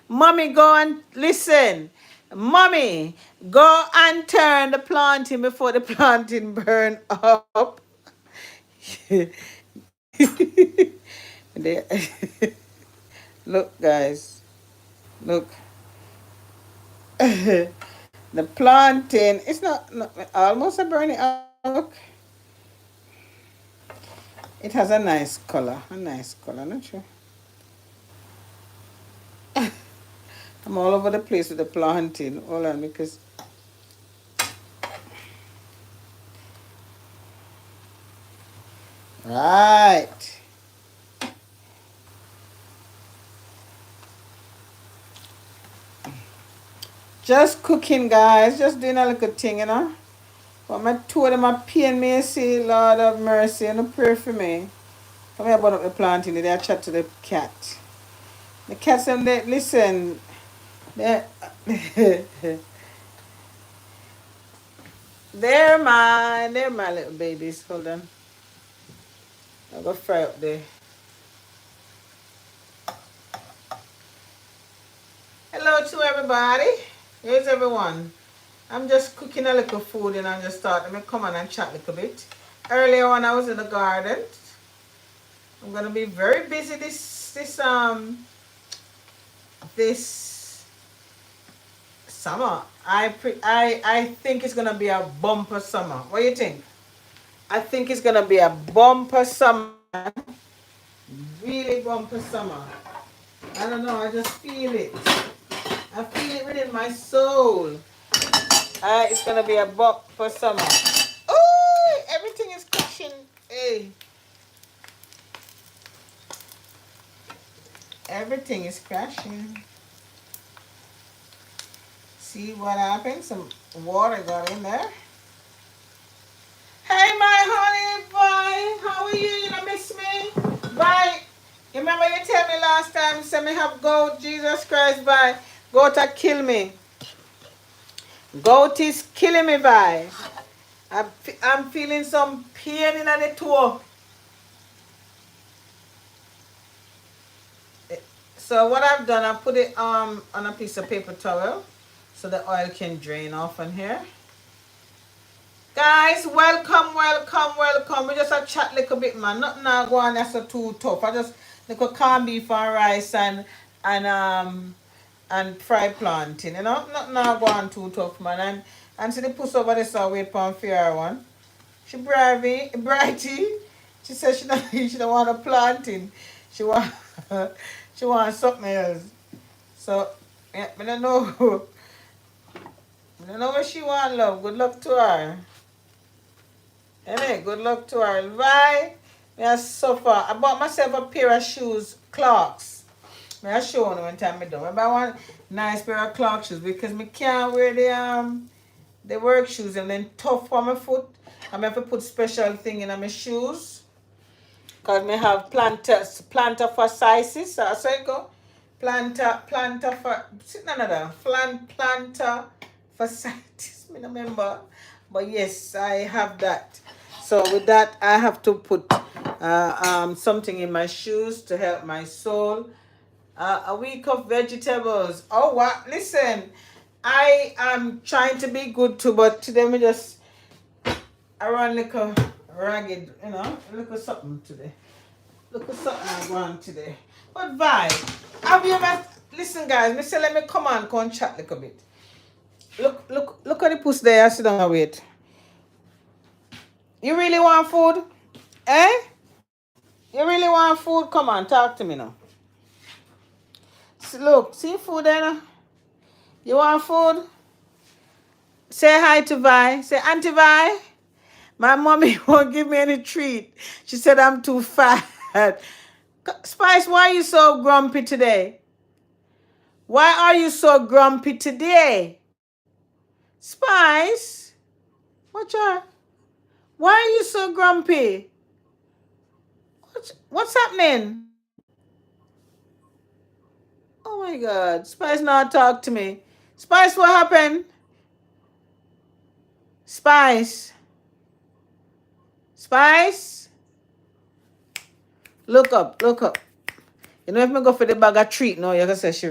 Mommy, go and listen. Mommy, go and turn the planting before the planting burn up. They- Look, guys. Look. The planting. It's not almost a burning up. Look. It has a nice color. A nice color, not sure. I'm all over the place with the planting. Hold on, because right. Just cooking, guys. Just doing a little thing, you know. But my two of them are pain me, you see. Lord of mercy, and pray for me. Come here, about up the planting. They chat to the cat. The cats, them, they listen. They, they're my little babies. Hold on. I'll go fry up there. Hello to everybody. Here's everyone. I'm just cooking a little food and I'm just starting to come on and chat a little bit. Earlier on I was in the garden. I'm gonna be very busy this summer. I think it's gonna be a bumper summer. What do you think? I think it's gonna be a bumper summer. Really bumper summer. I don't know, I just feel it. I feel it within my soul. It's gonna be a bumper summer. Oh, everything is crashing. Hey, everything is crashing. See what happened? Some water got in there. Hey, my honey boy, how are you? You don't miss me? Bye. You remember you tell me last time, say me have goat, Jesus Christ, bye. Goat to kill me. Goat is killing me, bye. I'm feeling some pain in the toe. So what I've done, I put it on a piece of paper towel so the oil can drain off on here. Guys, welcome, welcome, welcome. We just a chat little bit, man. Nothing now go on that's too tough. I just little corned beef and rice and fried plantain, you know. Nothing now go on too tough, man. And see the puss over there so wait for fair one. She brighty. She said she don't want a plantain. She want she want something else. So yeah, I don't know. I don't know what she want, love. Good luck to her. Hey, good luck to her. Bye. Me I suffer. I bought myself a pair of shoes, Clarks. Me I show you one time I done. I buy one nice pair of Clark shoes because me can't wear the work shoes and then tough for my foot. I have to put special thing in my shoes. Cause me have plantar fasciitis. So I go. Plantar for another. Plantar fasciitis. Me no remember. But yes, I have that. So with that, I have to put something in my shoes to help my soul. A week of vegetables. Oh, what? Listen, I am trying to be good too, but today me just I run like a ragged, you know, look at something today. Look at something I want today. But vibe, have you ever listen, guys? Me say let me come on, come and chat a little bit. Look at the puss there. I sit down and wait. You really want food? Eh? You really want food? Come on, talk to me now. Look, see food there now? You want food? Say hi to Vi. Say, Auntie Vi, my mommy won't give me any treat. She said I'm too fat. Spice, why are you so grumpy today? Why are you so grumpy today? Spice, why are you so grumpy? What's happening? Oh my God, Spice not talk to me. Spice, what happened? Spice, Spice, look up, look up. You know if me go for the bag of treat, no, you can say she